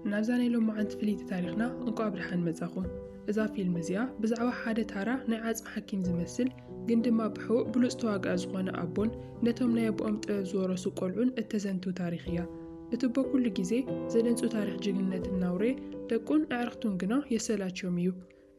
نازاني لو معن تفليت تاريخنا انكو أبرحان مزاخم إذا فيلم زيا بزعوا حادة تارا نعاز محاكيم زمثل قندما بحو بلوز تواق أزغوانا أبون نتهم نيبقوم تأزورسو قلعون التزنتو تاريخيا اتبا كل جيزي زدنسو تاريخ جيجنات الناوري دكون اعرختون قنا يسالاتشوم يو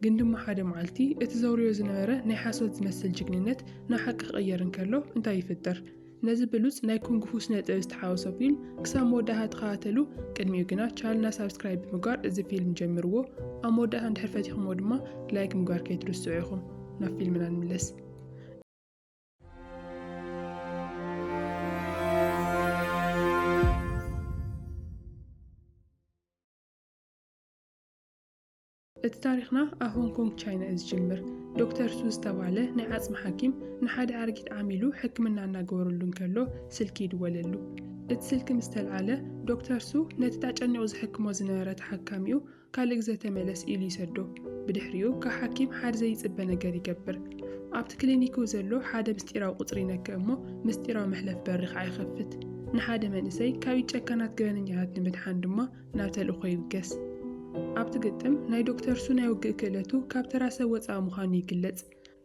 قندما حادة معالتي اتزوريو زنوارة نحاسوت زمثل جيجنات نحاق غيرن كالو انتا يفتر نزل بلوز نايكون قفوسنا تحاوسو فيلم كسام وداها تخاتلو كدميو قنا چالنا سابسكرايب مقار ازي فيلم جمروو ام وداها ندحرفتيخم ودما لايك مقار كيترسو عيخم نا فيلمنا نملس التاريخنا هونغ كونغ تشاينا ازجمر دكتور سوز تبعله نعاص محاكم نحاد عارقيت عاملو حكمنا ناغورلون كلو سلكي دوللو اتسلك مستلعله دكتور سو نتتاچنيو زحكمو زناره تحكاميو كالك زتملس إلي سدو بدحريو كحكيم حاد زي يصبه ነገር ይገብር ኣብቲ ክሊኒኩ ዘሎ ሓደ ምስጢራዊ ቁጽሪ ነከሞ ምስጢራዊ መሕለፍ በሪኽ ኣይኸፍት ንሓደ መንእሰይ ካብ ጨካናት ገበነኛት ንምድሓን ድማ ናብ ተልእኾ ይብገስ ኣብቲ ግጥም ናይ ዶክተር ሱ ናይ ውግእ ክእለቱ ካብ ተራሰ ወፃ ምዃኑ ይግለጽ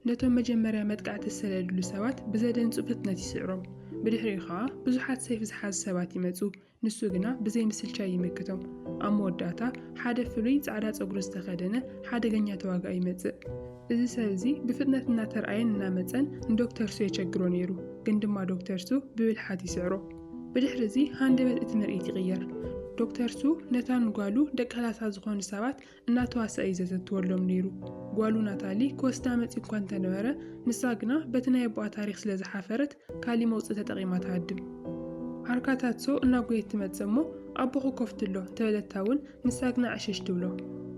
ነቶም መጀመርያ መጥቃዕቲ ዝሰለሉ ሰባት ብዘደንጹ ፍጥነት ይስዕሮም بدحري خا بزحات سيف زحاز سبات يمزو نسو غنا بزي مسلچا يمكتم ام وداتا حدا فلوي صعدا صغرس تخدنه حدا غنيا تواغا يمزء እዚ ሰብዚ ብፍጥነትና ተርአየንና መፀን ዶክተር ሱ የቸግሮ ነይሩ ግን ድማ ዶክተር ሱ ብብልሓት ይስዕሮ ብድሕሪዚ ሃንደበት እቲ ምርኢት ይቕየር ዶክተር ሱ ነታን ጓሉ ደቀላሳ ዝኾኑ ሰባት እናተዋሰ ይዘተትወሎም ነይሩ ጓሉ ናታሊ ኮስታ መጽ እንኳን ተነበረ ንሳግና በትናይ ቧ ታሪክ ስለዝሓፈረት ካሊ መውጽ ተጠቂማ ታድም አርካታትሶ እናጎየት ትመጽሞ አቦኹ ኮፍትሎ ተበለታውን ንሳግና አሸሽ ትብሎ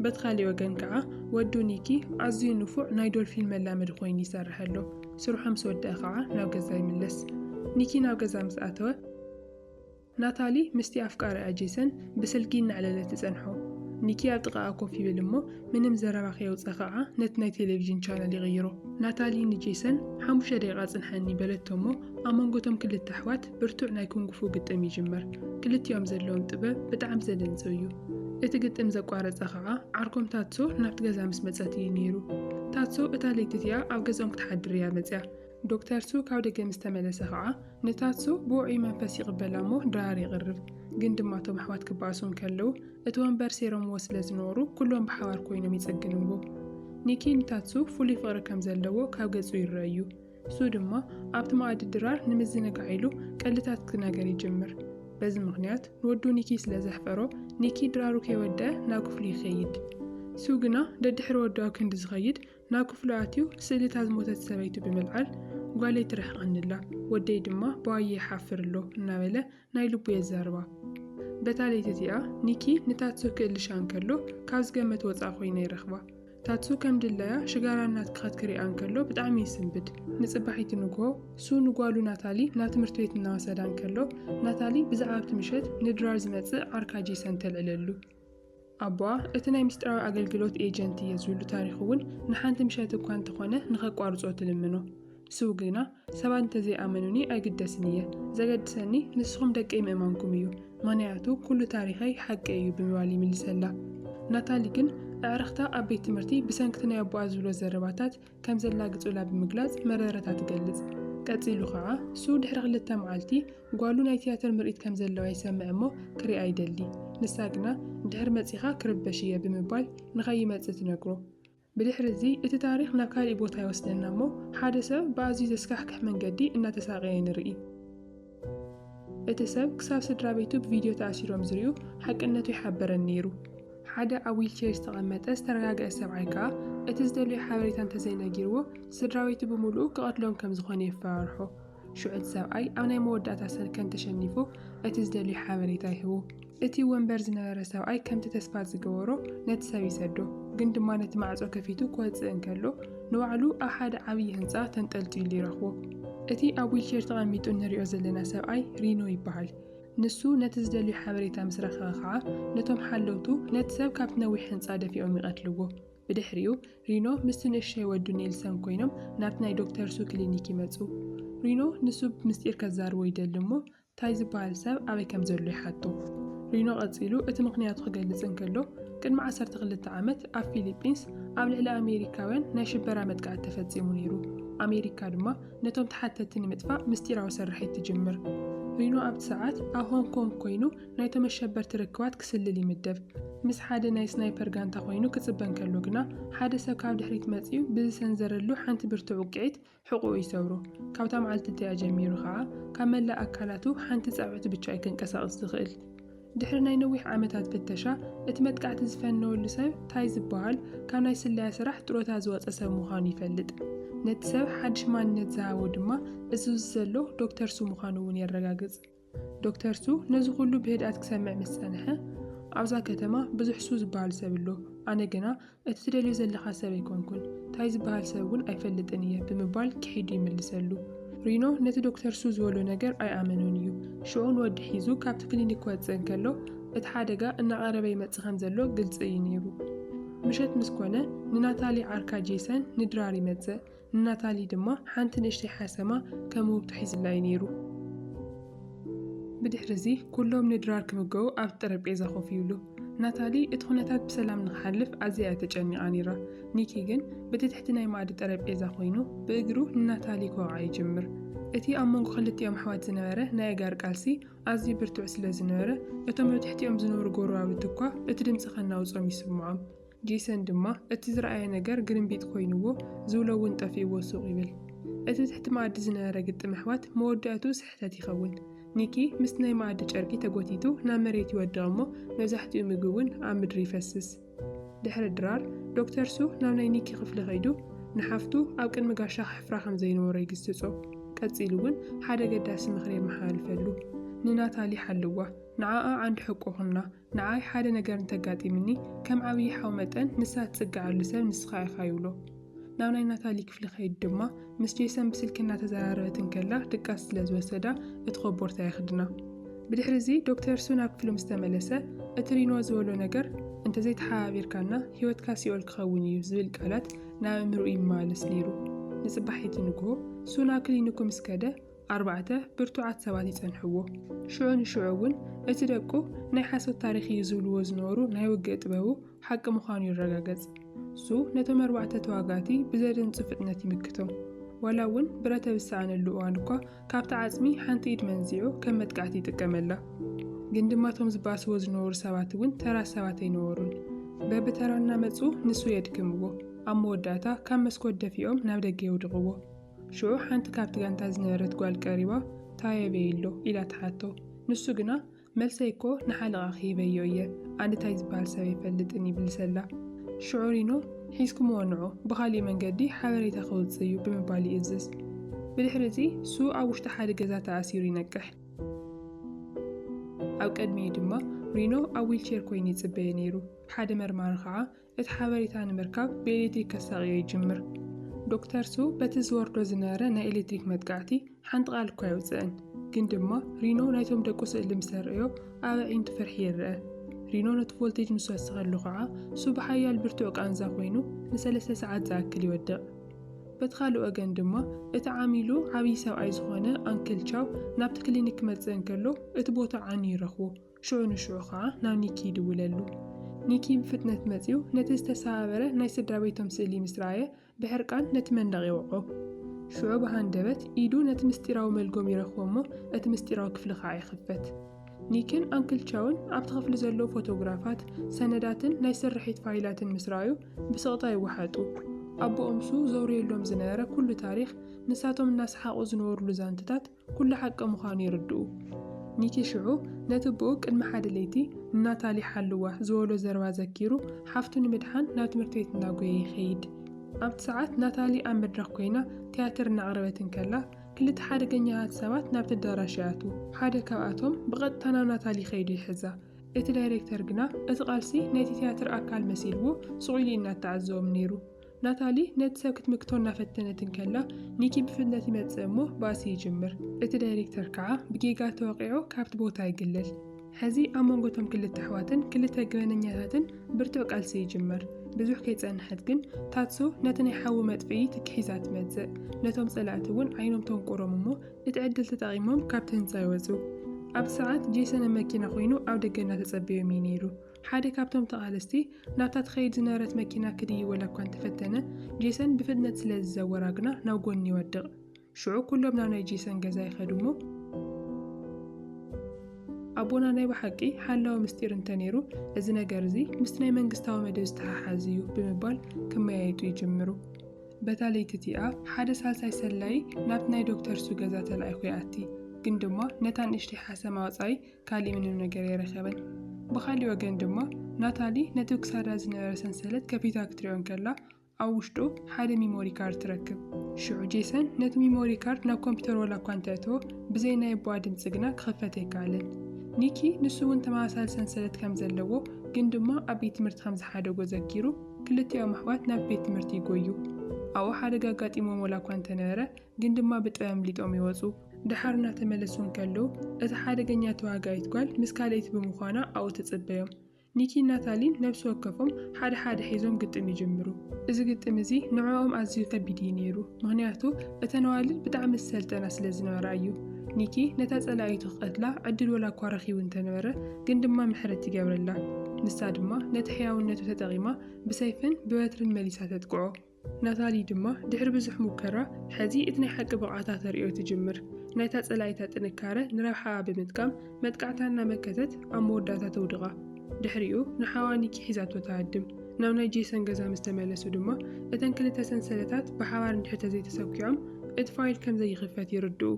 በትኻሊ ወገን ከዓ ወዱ ኒኪ አዝዩ ንፉዕ ናይ ዶልፊን መላመድ ኮይኑ ይሰርሐሎ ስሩሐም ስወደአ ከዓ ናብ ገዛ ይምለስ ኒኪ ናብ ገዛ ምስኣተወ ናታሊ ምስቲ አፍቃሪ አጄሰን በስልኪ እናዕለለት ትጸንሖ ኒኪ ኣብ ጥቃኣ ኮፍ ይብል እሞ ምንም ዘረባ ከይውፅእ ከዓ ነት ናይ ቴሌቪዥን ቻነል ይغይሮ ናታሊ ንጄሰን 5 ደቂቃ ጽንሐኒ በለቶሞ ኣመንጎቶም ክልተ ኣሕዋት ብርቱዕ ናይ ኩንጉፉ ግጥም ይጅመር ክልቲኦም ዘለዎም ጥበብ ብጣዕሚ ዘደንጽ እዩ እቲ ግጥም ዘቋረጸ ከዓ ዓርኮም ታትሶ ናብቲ ገዛ ምስ መጸት ነይሩ ታትሶ እታ ለይትያ ኣብ ገዛኦም ክትሓድር እያ መጽያ ዶክተር ሱ ካብ ደገ ምስተመለሰ ከዓ ነታትሶ ብውዑይ መንፈስ ይቕበላሞ ድራር ይቕርብ ግን ድማቶም ኣሕዋት ክባእሱን ከለው እቲ ወንበር ሴሮም ወስለ ዝነበሩ ኩሎም ብሓባር ኮይኖም ይጸግንዎ ኒኪ ነታትሶ ፍሉይ ፍቕሪ ከም ዘለዎ ካብ ገጹ ይረአዩ ሱ ድማ ኣብቲ ማዕድ ድራር ንምዝንጋዕ ኢሉ ቀልታት ክነገር ይጅምር በዚ ምኽንያት ንወዱ ኒኪ ስለ ዘሕፈሮ ኒኪ ድራሩ ከይወደአ ናብ ክፍሉ ይኸይድ ሱ ግና ደድሕሪ ወዳው ክንዲ ዝኸይድ ናብ ክፍሉ ኣትዩ ስእልታት ዝሞተት ሰበይቱ ብምልዓል ጓለይ ትረሕቐንላ ወደይ ድማ ባየ ይሓፍርሎ እናበለ ናይ ልቡ የዛርባ በታለይት እዚኣ ኒኪ ንታትሶ ክእልሻን ከሎ ካብ ዝገመት ወፃ ኮይና ይረኽባ ታትሶ ከም ድለያ ሽጋራናት ክኸትክሪኣን ከሎ ብጣዕሚ ይስንብድ ንጽባሒት ንግሆ ሱ ንጓሉ ናታሊ ናብ ትምህርት ቤት እናወሰዳን ከሎ ናታሊ ብዛዕባ ምሸት ንድራር ዝመጽእ ኣርካጂ ሰንተልዕለሉ አባ እቲ ናይ ምስጢራዊ አገልግሎት ኤጀንት የዝሉ ታሪክ እውን ንሓንቲ ምሸት እኳ እንተኾነ ንኸቋርጾ ትልምኖ ሱ ግና ሰባት እንተዘይኣመኑኒ ኣይግደስን እየ ዘገድሰኒ ንስኹም ደቀ ምእማንኩም እዩ ምክንያቱ ኩሉ ታሪኸይ ሓቂ እዩ ብምባል ይምልሰላ ናታሊ ግን ኣዕርኽታ ኣብ ቤት ትምህርቲ ብሰንክቲ ናይ ኣቦኣ ዝብሎ ዘረባታት ከም ዘላግጹላ ብምግላጽ መረረታ ትገልጽ ቀጺሉ ከዓ ሱ ድሕሪ 2 መዓልቲ ጓሉ ናይ ቲያትር ምርኢት ከም ዘለዋ ይሰምዕ እሞ ክሪኣ ይደሊ ንሳግና ድሕሪ መጺኻ ክርበሽ እየ ብምባል ንኸይመጽእ ትነግሮ ብድሕሪዚ እቲ ታሪክ ናብ ካልእ ቦታ ይወስደና እሞ ሓደ ሰብ ብኣዝዩ ዘስካሕክሕ መንገዲ እናተሳቀየ ንርኢ እቲ ሰብ ክሳብ ስድራ ቤቱ ብቪድዮ ተኣሲሮም ዝርዩ ሓቅነቱ ይሓበረን ነይሩ ሓደ ኣብ ዊልቸር ዝተቐመጠ ዝተረጋግአ ሰብዓይ ከዓ እቲ ዝደልዮ ሓበሬታ እንተዘይነጊርዎ ስድራ ቤቱ ብምሉኡ ክቐትሎም ከም ዝኾነ ይፈራርሖ ሹዕት ሰብዓይ ኣብ ናይ መወዳእታ ሰልከን ተሸኒፉ እቲ ዝደልዮ ሓበሬታ ይህቡ እቲ ወንበር ዝነበረ ሰብዓይ ከምቲ ተስፋ ዝገበሮ ነቲ ሰብ ይሰዶ ግን ድማ ነቲ ማዕጾ ከፊቱ ክወፅእ እንከሎ ንባዕሉ ኣብ ሓደ ዓብዪ ህንፃ ተንጠልጢሉ ይረኽቦ እቲ ኣብ ዊልቸር ተቐሚጡ ንሪኦ ዘለና ሰብዓይ ሪኖ ይበሃል ንሱ ነቲ ዝደልዮ ሓበሬታ ምስ ረኸበ ከዓ ነቶም ሓለውቱ ነቲ ሰብ ካብቲ ነዊሕ ህንፃ ደፊኦም ይቐትልዎ ብድሕሪኡ ሪኖ ምስቲ ንእሽተይ ወዱ ኔልሰን ኮይኖም ናብቲ ናይ ዶክተር ሱ ክሊኒክ ይመፁ ሪኖ ንሱ ብምስጢር ከዛርቦ ይደሊ እሞ ታይ ዝበሃል ሰብ ኣበይ ከም ዘሎ ይሓቶ ሪኖ ቀፂሉ እቲ ምኽንያቱ ክገልጽ እንከሎ ቅድሚ 12 ዓመት ኣብ ፊሊፒንስ ኣብ ልዕሊ ኣሜሪካውያን ናይ ሽበራ መጥቃዕቲ ተፈጺሙ ነይሩ። ኣሜሪካ ድማ ነቶም ተሓተቲ ንምጥፋእ ምስጢራዊ ስርሒት ትጅምር። ሪኖ ኣብቲ ሰዓት ኣብ ሆንግ ኮንግ ኮይኑ ናይቶም ኣሸበርቲ ርክባት ክስልል ይምደብ። ምስ ሓደ ናይ ስናይፐር ጋንታ ኮይኑ ክጽበን ከሎ ግና ሓደ ሰብ ካብ ድሕሪት መጺኡ ብዝሰንዘረሉ ሓንቲ ብርቱዕ ውቅዒት ሕቑኡ ይሰብሮ። ካብታ መዓልቲ እቲኣ ጀሚሩ ከዓ ካብ መላእ ኣካላቱ ሓንቲ ጸብዕቲ ብቻ ክንቀሳቐስ ዝኽእል። ድሕሪ ናይ ነዊሕ ዓመታት ፍተሻ እቲ መጥቃዕቲ ዝፈነወሉ ሰብ ታይ ዝበሃል ካብ ናይ ስለላ ስራሕ ጥሮታ ዝወፀ ሰብ ምዃኑ ይፈልጥ። ነቲ ሰብ ሓድሽ ማንነት ዝሃቦ ድማ እዚ ዘሎ ዶክተር ሱ ምዃኑ እውን የረጋግጽ። ዶክተር ሱ ነዚ ኩሉ ብህድኣት ክሰምዕ ምስ ጸንሐ ኣብዛ ከተማ ብዙሕ ሱ ዝበሃል ሰብ ኣሎ፣ ኣነ ግና እቲ ትደልዮ ዘለኻ ሰብ ኣይኮንኩን፣ ታይ ዝበሃል ሰብ እውን ኣይፈልጥን እየ ብምባል ክሒዱ ይምልሰሉ። ሪኖ ነቲ ዶክተር ሱ ዝበሎ ነገር ኣይኣመኑን እዩ። ሽዑን ወዲ ሒዙ ካብቲ ክሊኒክ ክወፅእ እንከሎ እቲ ሓደጋ እናቐረበ ይመጽእ ከም ዘሎ ግልጽ እዩ ነይሩ። ምሸት ምስ ኮነ ንናታሊ ዓርካ ጄሰን ንድራር ይመጽእ። ንናታሊ ድማ ሓንቲ ንእሽተይ ሓሰማ ከም ውህብቶ ሒዝላ እዩ ነይሩ። ብድሕሪዚ ኩሎም ንድራር ክምገቡ ኣብ ጠረጴዛ ኮፍ ይብሉ። ናታሊ እቲ ኩነታት ብሰላም ንኽሓልፍ ኣዝያ ተጨኒቓ ነይራ። ኒኪ ግን በቲ ትሕቲ ናይ ማዕዲ ጠረጴዛ ኮይኑ ብእግሩ ንናታሊ ክወቕዓ ይጅምር። እቲ ኣብ መንጎ ክልቲኦም ኣሕዋት ዝነበረ ናይ ኣጋር ቃልሲ ኣዝዩ ብርቱዕ ስለ ዝነበረ እቶም ኣብ ትሕቲኦም ዝነበሩ ጎረባብት እኳ እቲ ድምፂ ከናውፆም ይስምዖም። ጄሰን ድማ እቲ ዝረኣየ ነገር ግርምቢጥ ኮይኑዎ ዝብሎ እውን ጠፊእዎ ሱቕ ይብል። እቲ ትሕቲ ማዕዲ ዝነበረ ግጥም ኣሕዋት መወዳእቱ ስሕተት ይኸውን። ኒኪ ምስ ናይ ማዕዲ ጨርቂ ተጎቲቱ ናብ መሬት ይወድቕ እሞ መብዛሕትኡ ምግቢ እውን ኣብ ምድሪ ይፈስስ። ድሕሪ ድራር ዶክተር ሱ ናብ ናይ ኒኪ ክፍሊ ኸይዱ ንሓፍቱ ኣብ ቅድሚ ጋሻ ክሕፍራ ከም ዘይነበሮ ይግስጾ። ቀፂሉ እውን ሓደ ገዳሲ ምኽሪ የመሓላልፈሉ። ንናታሊ ሓልዋ ንዓኣ ዓንዲ ሕቁኽና ንዓይ ሓደ ነገር እንተጋጢምኒ ከም ዓብዪ ሓው መጠን ንሳ ትጽግዓሉ ሰብ ንስኻ ኢኻ ይብሎ። ናብ ናይ ናታሊ ክፍሊ ኸይዱ ድማ ምስ ጄሰን ብስልኪ እናተዘራረበት እንከላ ድቃስ ስለ ዝወሰዳ እቲ ኸቦርታ ይኽድና። ብድሕሪዚ ዶክተር ሱ ናብ ክፍሉ ምስ ተመለሰ እቲ ሪኖ ዝበሎ ነገር እንተዘይተሓባቢርካና ህይወትካ ሲኦል ክኸውን እዩ ዝብል ቃላት ናብ እምርኡ ይመላለስ ነይሩ። ንጽባሒቲ ንግሆ ሱ ናብ ክሊኒኩ ምስ ከደ 4 ብርቱዓት ሰባት ይጸንሕዎ። ሽዑ ንሽዑ እውን እቲ ደቁ ናይ ሓሶት ታሪኽ እዩ ዝብልዎ ዝነበሩ ናይ ውግእ ጥበቡ ሓቂ ምዃኑ ይረጋገጽ። ሱ ነቶም 4 ተዋጋእቲ ብዘደንጹ ፍጥነት ይምክቶም። ዋላ እውን ብረተ ብሰኣነሉ እዋን እኳ ካብቲ ዓጽሚ ሓንቲ ኢድ መንዚዑ ከም መጥቃዕቲ ይጥቀመላ። ግን ድማ እቶም ዝባስዎ ዝነበሩ ሰባት እውን ተራ ሰባት ኣይነበሩን። በብተራና መጹ ንሱ የድክምዎ። ኣብ መወዳእታ ካብ መስኮት ደፊኦም ናብ ደገ የውድቕዎ። ሽዑ ሓንቲ ካብቲ ጋንታ ዝነበረት ጓል ቀሪባ ታየበይሎ ኢላ ተሓቶ። ንሱ ግና መልሰይ እኮ ንሓለቓ ክሂበዮ እየ ኣነ ታይ ዝበሃል ሰብ ኣይፈልጥን ይብልሰላ። ሽዑ ሪኖ ሒዝኩምዎ ንዑ ብኻሊእ መንገዲ ሓበሬታ ክውፅእ እዩ ብምባል ይእዝዝ። ብድሕሪዚ ሱ ኣብ ውሽጢ ሓደ ገዛ ተኣሲሩ ይነቅሕ። ኣብ ቅድሚኡ ድማ ሪኖ ኣብ ዊልቸር ኮይኑ ይጽበየ ነይሩ። ሓደ መርማሪ ከዓ እቲ ሓበሬታ ንምርካብ ብኤሌክትሪክ ከሳቒዮ ይጅምር። ዶክተር ሱ በቲ ዝወርዶ ዝነበረ ናይ ኤሌክትሪክ መጥቃዕቲ ሓንቲ ቃል እኳ ይውፅአን። ግን ድማ ሪኖ ናይቶም ደቁ ስእሊ ምስ ተርእዮ ኣብ ኣዒንቱ ፍርሒ ይርአ። ሪኖ ነቲ ቮልቴጅ ምስ ወሰኸሉ ከዓ ሱ ብሓያል ብርቱዕ ቃንዛ ኮይኑ ን3 ሰዓት ዝኣክል ይወድቕ። በቲ ካልእ ወገን ድማ እቲ ዓሚሉ ዓብዪ ሰብኣይ ዝኾነ አንክል ቻው ናብቲ ክሊኒክ ክመጽእ እንከሎ እቲ ቦታ ዓኒ ይረኽቦ። ሽዑ ንሽዑ ከዓ ናብ ኒኪ ይድውለሉ። ኒኪ ብፍጥነት መጺኡ ነቲ ዝተሰባበረ ናይ ስድራ ቤቶም ስእሊ ምስ ረኣየ ብሕርቃን ነቲ መንደቕ ይወቕዖ። ሽዑ ብሃንደበት ኢዱ ነቲ ምስጢራዊ መልጎም ይረኽቦ እሞ እቲ ምስጢራዊ ክፍሊ ከዓ ይኽፈት። ኒክን አንክል ቻውን ኣብቲ ክፍሊ ዘለዉ ፎቶግራፋት፣ ሰነዳትን ናይ ስርሒት ፋይላትን ምስ ረኣዩ ብስቕታ ይወሓጡ። ኣቦኦም ሱ ዘውርየሎም ዝነበረ ኩሉ ታሪኽ ንሳቶም እናሰሓቑ ዝነበሩሉ ዛንትታት ኩሉ ሓቂ ምዃኑ ይርድኡ። ኒኪ ሽዑ ነቲ ብኡ ቅድሚ ሓደ ለይቲ ናታሊ ሓልዋ ዝበሎ ዘረባ ዘኪሩ ሓፍቱ ንምድሓን ናብ ትምህርቲ ቤት እናጎየ ይኸይድ። ኣብቲ ሰዓት ናታሊ ኣብ መድረኽ ኮይና ቲያትር እናቕረበት እንከላ ክልተ ሓደገኛታት ሰባት ናብቲ ኣዳራሽ ይኣትዉ። ሓደ ካብኣቶም ብቐጥታ ናብ ናታሊ ኸይዱ ይሕዛ። እቲ ዳይሬክተር ግና እቲ ቃልሲ ናይቲ ቲያትር ኣካል መሲልዎ ስቑኢሉ እናተዓዘቦም ነይሩ። ናታሊ ነቲ ሰብ ክትምክቶ እናፈተነት እንከላ ኒኪ ብፍጥነት ይመጽእ እሞ ባእሲ ይጅምር። እቲ ዳይሬክተር ከዓ ብጌጋ ተወቂዑ ካብቲ ቦታ ይግለል። ሕዚ ኣብ መንጎቶም ክልተ ኣሕዋትን ክልተ ግበነኛታትን ብርቱዕ ቃልሲ ይጅመር። ብዙሕ ከይጸንሐት ግን ታትሶ ነቲ ናይ ሓዊ መጥፍኢ ትክሒዛ ትመጽእ። ነቶም ጸላእቲ እውን ዓይኖም ተንቁሮም እሞ እቲ ዕድል ተጠቒሞም ካብቲ ህንፃ ይወፁ። ኣብ ሰዓት ጄሰን መኪና ኮይኑ ኣብ ደገና ተጸበዮም ነይሩ። ሓደ ካብቶም ተቓለስቲ ናብታ ትኸይድ ዝነበረት መኪና ክድይ ወላ እኳ እንተፈተነ ጄሰን ብፍጥነት ስለ ዝዘወራ ግና ናብ ጎኒ ይወድቕ። ሽዑ ኩሎም ናብ ናይ ጄሰን ገዛ ይኸዱ እሞ ኣቦና ናይ ብሓቂ ሓላዊ ምስጢር እንተነይሩ እዚ ነገር እዚ ምስ ናይ መንግስታዊ መደብ ዝተሓሓዝ እዩ ብምባል ክመያየጡ ይጅምሩ። በታ ለይቲ እቲኣ ሓደ ሳልሳይ ሰላይ ናብ ናይ ዶክተር ሱ ገዛ ተላኢኹ ይኣቲ። ግን ድማ ነታ ንእሽተይ ሓሰማ ወጻኢ ካሊእ ምንም ነገር የረኸበን። ብኻሊእ ወገን ድማ ናታሊ ነቲ ክሳዳ ዝነበረ ሰንሰለት ከፊታ ክትሪኦ ከላ ኣብ ውሽጡ ሓደ ሚሞሪ ካርድ ትረክብ። ሽዑ ጄሰን ነቲ ሚሞሪ ካርድ ናብ ኮምፒተር ወላ እኳ እንተእትዎ ብዘይ ናይ ኣቦኣ ድምፂ ግና ክኸፈት ኣይከኣለን። ኒኪ ንሱ እውን ተመሳሳሊ ሰንሰለት ከም ዘለዎ ግን ድማ ኣብ ቤት ትምህርቲ ከም ዝሓደጎ ዘኪሩ ክልቲኦም ኣሕዋት ናብ ቤት ትምህርቲ ይጎዩ። ኣብኡ ሓደጋ ኣጋጢሞም ወላ እኳ እንተነበረ ግን ድማ ብጥበብ ሊጦም ይወፁ። ድሓር እናተመለሱ ከለዉ እቲ ሓደገኛ ተዋጋኢት ጓል ምስ ካልአይቲ ብምዃና ኣብኡ ተጽበዮም። ኒኪ ናታሊን ነብሲ ወከፎም ሓደ ሓደ ሒዞም ግጥም ይጅምሩ። እዚ ግጥም እዚ ንዕኦም ኣዝዩ ከቢድ ነይሩ፣ ምክንያቱ እተን ኣዋልድ ብጣዕሚ ዝሰልጠና ስለ ዝነበራ እዩ። ኒኪ ነታ ጸላኢቱ ክቐትላ ዕድል ወላ እኳ ረኺቡ እንተነበረ ግን ድማ ምሕረት ይገብረላ። ንሳ ድማ ነቲ ሕያውነቱ ተጠቒማ ብሰይፍን ብበትርን መሊሳ ተጥቅዖ። ናታሊ ድማ ድሕሪ ብዙሕ ሙከራ ሕዚ እቲ ናይ ሓቂ ብቕዓታ ተርእዮ ትጅምር። ናይታ ጸላኢታ ጥንካረ ንረብሓኣ ብምጥቃም መጥቃዕታ እናመከተት ኣብ መወዳእታ ተውድቓ። ድሕሪኡ ንሓዋ ኒኪ ሒዛቶ ተሃድም። ናብ ናይ ጄሰን ገዛ ምስ ተመለሱ ድማ እተን ክልተ ሰንሰለታት ብሓባር እንድሕር ተዘይተሰኪዖም እቲ ፋይል ከም ዘይኽፈት ይርድኡ።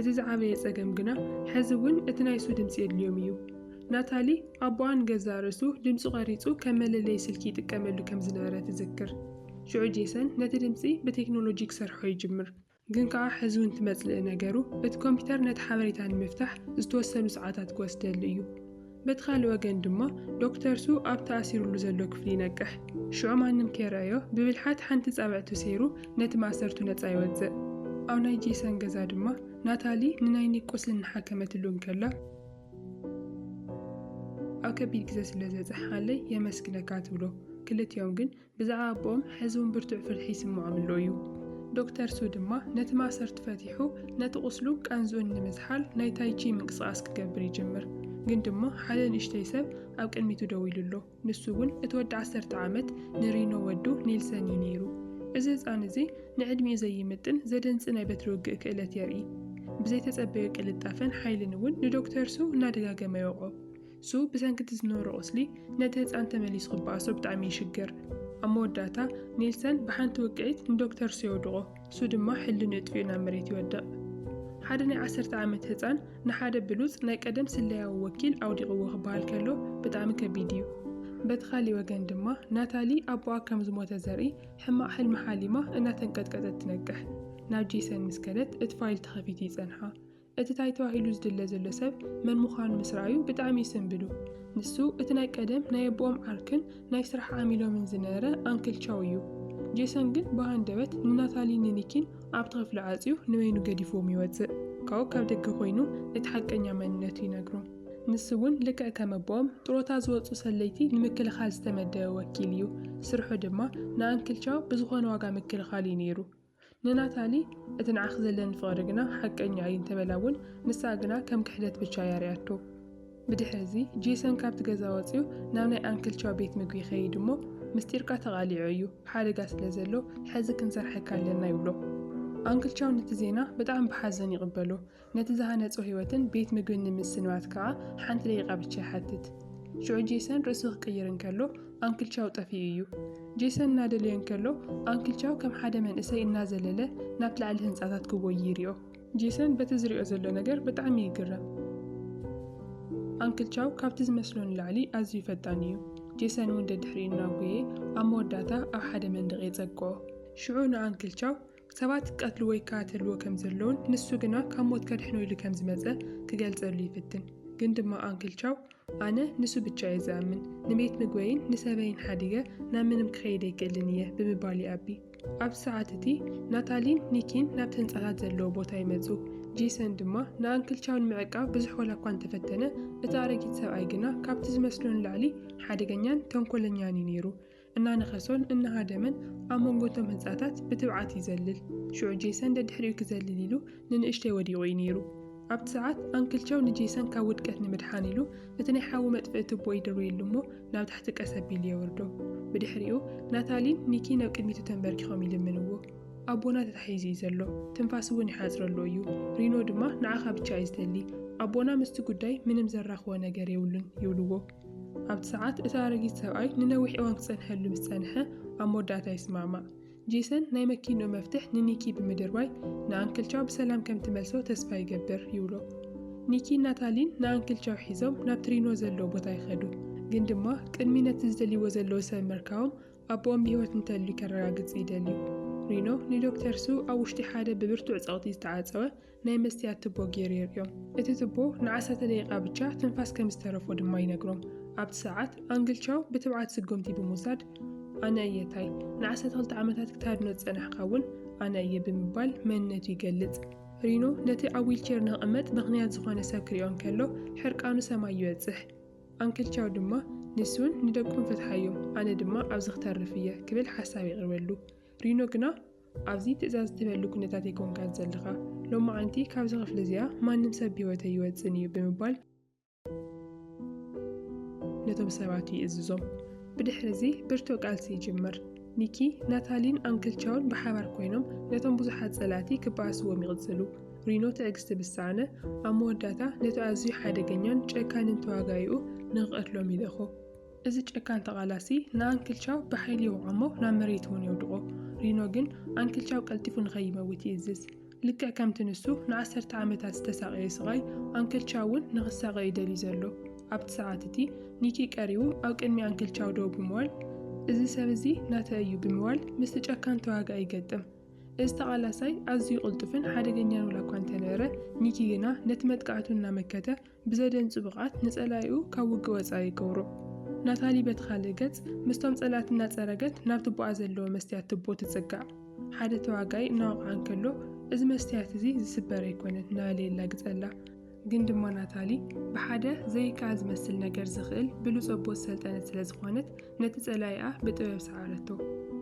እቲ ዝዓበየ ጸገም ግና ሕዚ እውን እቲ ናይ ሱ ድምፂ የድልዮም እዩ። ናታሊ ኣቦኣን ገዛ ርእሱ ድምፂ ቀሪጹ ከም መለለይ ስልኪ ይጥቀመሉ ከም ዝነበረ ትዝክር። ሽዑ ጄሰን ነቲ ድምፂ ብቴክኖሎጂ ክሰርሖ ይጅምር። ግን ከዓ ሕዚ እውን ትመጽልእ ነገሩ እቲ ኮምፒተር ነቲ ሓበሬታ ንምፍታሕ ዝተወሰኑ ሰዓታት ክወስደሉ እዩ። በቲ ካልእ ወገን ድማ ዶክተር ሱ ኣብ ተኣሲሩሉ ዘሎ ክፍሊ ይነቅሕ። ሽዑ ማንም ከይረአዮ ብብልሓት ሓንቲ ጻብዕቱ ሰይሩ ነቲ ማእሰርቱ ነጻ ይወፅእ። ኣብ ናይ ጄሰን ገዛ ድማ ናታሊ ንናይ ኒክ ቁስሊ እናሓከመትሉ እንከላ ኣብ ከቢድ ግዜ ስለ ዘፅሓለይ የመስግነካ ትብሎ። ክልቲኦም ግን ብዛዕባ ኣቦኦም ሕዚ እውን ብርቱዕ ፍርሒ ይስምዖም ኣሎ እዩ። ዶክተር ሱ ድማ ነቲ ማእሰርቱ ፈቲሑ ነቲ ቁስሉ ቃንዝኡን ንምዝሓል ናይ ታይቺ ምንቅስቓስ ክገብር ይጅምር። ግን ድማ ሓደ ንእሽተይ ሰብ ኣብ ቅድሚቱ ደው ኢሉ ኣሎ። ንሱ እውን እቲ ወዲ 10 ዓመት ንሪኖ ወዱ ኔልሰን እዩ ነይሩ። እዚ ህፃን እዚ ንዕድሚኡ ዘይምጥን ዘደንፅ ናይ በትሪ ውግእ ክእለት የርኢ። ብዘይተጸበየ ቅልጣፈን ሓይልን እውን ንዶክተር ሱ እናደጋገመ ይወቕዖ። ሱ ብሰንኪቲ ዝነበረ ቁስሊ ነቲ ህፃን ተመሊሱ ክበኣሶ ብጣዕሚ ይሽግር። ኣብ መወዳእታ ኔልሰን ብሓንቲ ውቅዒት ንዶክተር ሱ የውድቖ። ሱ ድማ ሕልኑ እጥፊኡ ናብ መሬት ይወድቕ። ሓደ ናይ 10 ዓመት ህፃን ንሓደ ብሉፅ ናይ ቀደም ስለያዊ ወኪል ኣውዲቕዎ ክበሃል ከሎ ብጣዕሚ ከቢድ እዩ። በቲ ካልእ ወገን ድማ ናታሊ ኣቦኣ ከም ዝሞተ ዘርኢ ሕማቕ ሕልሚ ሓሊማ እናተንቀጥቀጠት ትነቅሕ። ናብ ጄሰን ምስ ከደት እቲ ፋይል ተኸፊቱ ይጸንሓ። እቲ ታይ ተባሂሉ ዝድለ ዘሎ ሰብ መን ምዃኑ ምስ ረኣዩ ብጣዕሚ ይስንብዱ። ንሱ እቲ ናይ ቀደም ናይ ኣቦኦም ዓርክን ናይ ስራሕ ዓሚሎምን ዝነበረ ኣንክል ቻው እዩ። ጄሰን ግን ብሃንደበት ንናታሊ ንኒኪን ኣብቲ ክፍሊ ዓፅዩ ንበይኑ ገዲፍዎም ይወፅእ። ካብኡ ካብ ደገ ኮይኑ እቲ ሓቀኛ መንነቱ ይነግሮም። ንሱ እውን ልክዕ ከም ኣቦኦም ጥሮታ ዝወፁ ሰለይቲ ንምክልኻል ዝተመደበ ወኪል እዩ። ስርሑ ድማ ንኣንክል ቻው ብዝኾነ ዋጋ ምክልኻል እዩ ነይሩ። ንናታሊ እቲ ንዓኽ ዘለኒ ፍቕሪ ግና ሓቀኛ እዩ እንተበላ እውን ንሳ ግና ከም ክሕደት ብቻ የርያቶ። ብድሕሪ እዚ ጄሰን ካብቲ ገዛ ወፂኡ ናብ ናይ ኣንክል ቻው ቤት ምግቢ ይኸይድ እሞ ምስጢርካ ተቓሊዑ እዩ ሓደጋ ስለ ዘሎ ሕዚ ክንሰርሐካ ኣለና ይብሎ። ኣንክል ቻው ነቲ ዜና ብጣዕሚ ብሓዘን ይቕበሎ። ነቲ ዝሃነፆ ህይወትን ቤት ምግብን ንምስንባት ከዓ ሓንቲ ደቂቓ ብቻ ይሓትት። ሽዑ ጄሰን ርእሱ ክቅይር እንከሎ ኣንክል ቻው ጠፊኡ እዩ። ጄሰን እናደልዮ እንከሎ ኣንክል ቻው ከም ሓደ መንእሰይ እናዘለለ ናብ ላዕሊ ህንፃታት ክጎይ ይርኦ። ጄሰን በቲ ዝሪኦ ዘሎ ነገር ብጣዕሚ ይግረም። ኣንክል ቻው ካብቲ ዝመስሎ ንላዕሊ ኣዝዩ ፈጣን እዩ። ጄሰን እውን ደድሕሪኡ እናጎየ ኣብ መወዳእታ ኣብ ሓደ መንደቕ የፀግዖ። ሽዑ ንኣንክል ቻው ሰባት ክቀትሉ ወይ ክኣትልዎ ከም ዘለውን ንሱ ግና ካብ ሞት ከድሕኖ ኢሉ ከም ዝመፀ ክገልፀሉ ይፍትን። ግን ድማ ኣንክል ቻው ኣነ ንሱ ብቻ እየ ዝኣምን፣ ንቤት ምግበይን ንሰበይን ሓዲገ ናብ ምንም ክኸይድ ኣይክእልን እየ ብምባል ይኣቢ። ኣብ ሰዓት እቲ ናታሊን ኒኪን ናብቲ ህንፃታት ዘለዎ ቦታ ይመፁ። ጄሰን ድማ ንኣንክል ቻው ንምዕቃብ ብዙሕ ወላ እኳ እንተፈተነ እቲ ኣረጊት ሰብኣይ ግና ካብቲ ዝመስሎ ንላዕሊ ሓደገኛን ተንኮለኛን እዩ ነይሩ። እናነኸሶን እናሃደመን ኣብ መንጎቶም ህንፃታት ብትብዓት ይዘልል። ሽዑ ጄሰን ደድሕሪኡ ክዘልል ኢሉ ንንእሽተይ ወዲቑ እዩ ነይሩ። ኣብቲ ሰዓት ኣንክል ቻው ንጄሰን ካብ ውድቀት ንምድሓን ኢሉ እቲ ናይ ሓዊ መጥፍኢ ትቦ ይድርብየሉ እሞ ናብ ታሕቲ ቀሰቢሉ የወርዶ። ብድሕሪኡ ናታሊን ኒኪ ናብ ቅድሚቱ ተንበርኪኾም ይልምንዎ። ኣቦና ተታሒዙ እዩ ዘሎ፣ ትንፋስ እውን ይሓፅረሉ እዩ። ሪኖ ድማ ንዓኻ ብቻ እዩ ዝደሊ፣ ኣቦና ምስቲ ጉዳይ ምንም ዘራኽቦ ነገር የብሉን ይብልዎ። ኣብቲ ሰዓት እቲ ኣረጊት ሰብኣይ ንነዊሕ እዋን ክፀንሐሉ ምስ ፀንሐ ኣብ መወዳእታ ይስማማዕ። ጄሰን ናይ መኪንኡ መፍትሕ ንኒኪ ብምድርባይ ንኣንክል ቻው ብሰላም ከም ትመልሶ ተስፋ ይገብር ይብሎ። ኒኪ ናታሊን ንኣንክል ቻው ሒዞም ናብ ሪኖ ዘለዎ ቦታ ይኸዱ። ግን ድማ ቅድሚ ነቲ ዝደልይዎ ዘለዎ ሰብ ምርካቦም ኣቦኦም ብሂወት እንተልዩ ከረጋግፅ ይደልዩ። ሪኖ ንዶክተር ሱ ኣብ ውሽጢ ሓደ ብብርቱዕ ፀቕጢ ዝተዓፀወ ናይ መስትያት ትቦ ገይሩ የርእዮም። እቲ ትቦ ን10 ደቂቓ ብቻ ትንፋስ ከም ዝተረፎ ድማ ይነግሮም። ኣብቲ ሰዓት ኣንክል ቻው ብትብዓት ስጎምቲ ብምውሳድ ኣነ እየታይ ን12 ዓመታት ክታድኖ ዝፀናሕካ እውን ኣነ እየ ብምባል መንነቱ ይገልጽ። ሪኖ ነቲ ኣብ ዊልቸር ንኽቕመጥ ምኽንያት ዝኾነ ሰብ ክሪኦ እንከሎ ሕርቃኑ ሰማይ ይበፅሕ። ኣንክል ቻው ድማ ንሱን ንደቁን ፈትሓዮም ኣነ ድማ ኣብዚ ክተርፍ እየ ክብል ሓሳብ ይቕርበሉ። ሪኖ ግና ኣብዚ ትእዛዝ ትበሉ ኩነታት ይኮንካ ዘለኻ ሎማዓንቲ ካብዚ ክፍሊ እዚኣ ማንም ሰብ ብሂወተይ ይወፅን እዩ ብምባል ነቶም ሰባት ይእዝዞም። ብድሕሪ እዚ ብርቱዕ ቃልሲ ይጅመር። ኒኪ ናታሊን ኣንክል ቻውን ብሓባር ኮይኖም ነቶም ብዙሓት ጸላእቲ ክበኣስዎም ይቕፅሉ። ሪኖ ትዕግስቲ ብሳዕነ ኣብ መወዳእታ ነቲ ኣዝዩ ሓደገኛን ጨካንን ተዋጋይኡ ንኽቐትሎም ይልእኾ። እዚ ጨካን ተቓላሲ ንኣንክል ቻው ብሓይሊ ይውዖሞ ናብ መሬት እውን የውድቆ። ሪኖ ግን ኣንክል ቻው ቀልጢፉ ንኸይመውት ይእዝዝ። ልክዕ ከምቲ ንሱ ን10 ዓመታት ዝተሳቀየ ስቃይ ኣንክል ቻው እውን ንኽሳቀይ ይደልዩ ዘሎ። ኣብቲ ሰዓት እቲ ኒኪ ቀሪቡ ኣብ ቅድሚ ኣንክል ቻው ደው ብምባል እዚ ሰብ እዚ ናተ እዩ ብምባል ምስቲ ጨካን ተዋጋኢ ይገጥም። እዚ ተቓላሳይ ኣዝዩ ቅልጡፍን ሓደገኛን ወላ እኳ እንተነበረ ኒኪ ግና ነቲ መጥቃዕቱ እናመከተ ብዘደንፁ ብቕዓት ንጸላኢኡ ካብ ውግእ ወፃኢ ይገብሮ። ናታሊ በቲ ካልእ ገጽ ምስቶም ጸላት እናፀረገት ናብ ትቦኣ ዘለዎ መስትያት ትቦ ትጽጋዕ። ሓደ ተዋጋኢ እናወቕዓ እንከሎ እዚ መስትያት እዚ ዝስበር ኣይኮነን እናበለየላ ግጸላ። ግን ድማ ናታሊ ብሓደ ዘይከኣል ዝመስል ነገር ዝኽእል ብሉፅ ኣቦ ዝሰልጠነት ስለ ዝኾነት ነቲ ጸላኢኣ ብጥበብ ሰዓረቶ።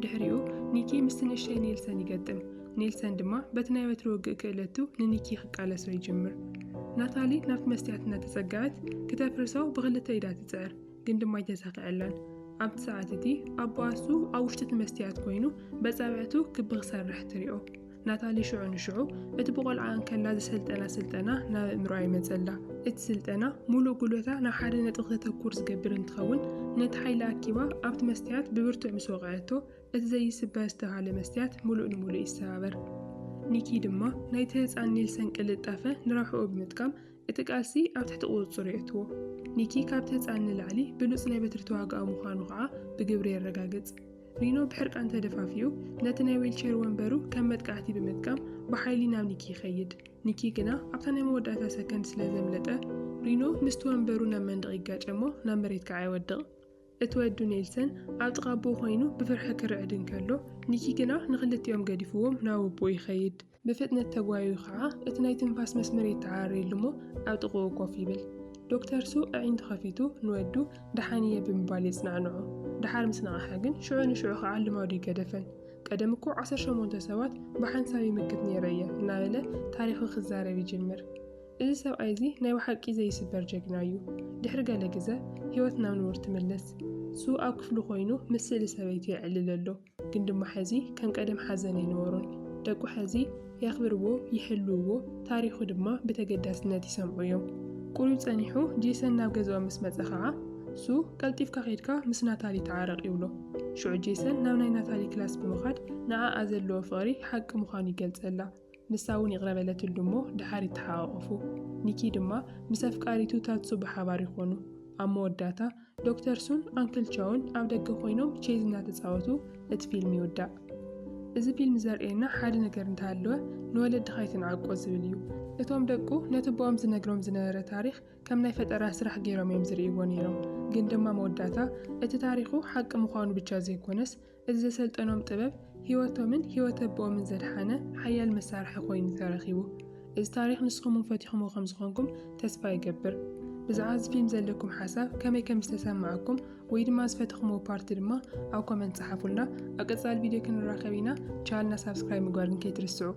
ድሕሪኡ ኒኪ ምስቲ ንእሽተይ ኔልሰን ይገጥም። ኔልሰን ድማ በቲ ናይ በትሪ ውግእ ክእለቱ ንኒኪ ክቃለሶ ይጅምር። ናታሊ ናብቲ መስትያት እናተጸጋዐት ክተፍርሶ ብኽልተ ኢዳ ትፅዕር፣ ግን ድማ ይተሳክዐላን። ኣብቲ ሰዓት እቲ ኣቦኣሱ ኣብ ውሽጢ እቲ መስትያት ኮይኑ በፃብዕቱ ክቢ ክሰርሕ ትሪኦ። ናታሊ ሽዑ ንሽዑ እቲ ብቆልዓ እንከላ ዝሰልጠና ስልጠና ናብ እምሮኣ ይመፀላ። እቲ ስልጠና ሙሉእ ጉልበታ ናብ ሓደ ነጥቢ ከተኩር ዝገብር እንትኸውን ነቲ ሓይሊ ኣኪባ ኣብቲ መስትያት ብብርቱዕ ምስ ወቕዐቶ እቲ ዘይስበር ዝተባሃለ መስትያት ሙሉእ ንሙሉእ ይሰባበር። ኒኪ ድማ ናይቲ ህፃን ኔልሰን ቅልጣፈ ንረብሕኡ ብምጥቃም እቲ ቃልሲ ኣብ ትሕቲ ቁፅር የእትዎ። ኒኪ ካብቲ ህፃን ንላዕሊ ብሉፅ ናይ በትሪ ተዋግኣ ምዃኑ ከዓ ብግብሪ የረጋግፅ። ሪኖ ብሕርቃን ተደፋፊኡ ነቲ ናይ ዊልቸር ወንበሩ ከም መጥቃዕቲ ብምጥቃም ብሓይሊ ናብ ኒኪ ይኸይድ። ኒኪ ግና ኣብታ ናይ መወዳእታ ሰከንድ ስለ ዘምለጠ ሪኖ ምስቲ ወንበሩ ናብ መንደቕ ይጋጨ እሞ ናብ መሬት ከዓ ይወድቕ። እቲ ወዱ ኔልሰን ኣብ ጥቓ ኣቦ ኮይኑ ብፍርሒ ክርዕድ እንከሎ ኒኪ ግና ንኽልቲኦም ገዲፍዎም ናብ ኣቦ ይኸይድ። ብፍጥነት ተጓዩ ከዓ እቲ ናይ ትንፋስ መስመር የተዓረየሉ እሞ ኣብ ጥቕኡ ኮፍ ይብል። ዶክተር ሱ ኣዒንቱ ከፊቱ ንወዱ ደሓንየ ብምባል የጽናዕንዖ። ድሓር ምስ ነቕሐ ግን ሽዑ ንሽዑ ከዓ ልማዱ ይገደፈን። ቀደም እኮ 18 ሰባት ብሓንሳብ ይምክት ነይረ እየ እናበለ ታሪኹ ክዛረብ ይጅምር። እዚ ሰብኣይ እዚ ናይ ባሓቂ ዘይስበር ጀግና እዩ። ድሕሪ ገለ ግዜ ህይወት ናብ ንቡር ትምለስ። ሱ ኣብ ክፍሉ ኮይኑ ምስ ስእሊ ሰበይቲ ይዕልል ኣሎ። ግን ድማ ሕዚ ከም ቀደም ሓዘን ኣይነበሮን። ደቁ ሕዚ የኽብርዎ ይሕልውዎ፣ ታሪኹ ድማ ብተገዳስነት ይሰምዑ እዮም። ቁሩብ ጸኒሑ ጄሰን ናብ ገዝኦም ምስ መፀ ከዓ ሱ ቀልጢፍካ ኸይድካ ምስ ናታሊ ተዓረቕ ይብሎ። ሽዑ ጄሰን ናብ ናይ ናታሊ ክላስ ብምኻድ ንዓኣ ዘለዎ ፍቕሪ ሓቂ ምዃኑ ይገልጸላ። ንሳ እውን ይቕረበለትሉ እሞ ድሓር ይተሓቋቐፉ። ኒኪ ድማ ምስ ኣፍቃሪቱ ታትሱ ብሓባር ይኾኑ። ኣብ መወዳእታ ዶክተር ሱን ኣንክል ቻውን ኣብ ደገ ኮይኖም ቼዝ እናተፃወቱ እቲ ፊልም ይውዳእ። እዚ ፊልም ዘርእየና ሓደ ነገር እንተሃለወ ንወለድኻ ይትንዓቆ ዝብል እዩ። እቶም ደቁ ነቲ ቦኦም ዝነግሮም ዝነበረ ታሪክ ከም ናይ ፈጠራ ስራሕ ገይሮም እዮም ዝርእይዎ ነይሮም። ግን ድማ መወዳእታ እቲ ታሪኹ ሓቂ ምዃኑ ብቻ ዘይኮነስ እዚ ዘሰልጠኖም ጥበብ ህይወቶምን ህይወት ኣቦኦምን ዘድሓነ ሓያል መሳርሒ ኮይኑ ተረኺቡ። እዚ ታሪክ ንስኹም ፈቲኹምዎ ከም ዝኾንኩም ተስፋ ይገብር። ብዛዕባ እዚ ፊልም ዘለኩም ሓሳብ ከመይ ከም ዝተሰማዓኩም ወይ ድማ ዝፈትኹምዎ ፓርቲ ድማ ኣብ ኮመንት ጻሓፉልና። ኣብ ቀጻሊ ቪድዮ ክንራኸብ ኢና። ቻናልና ሳብስክራይብ ምግባር ከይትርስዑ።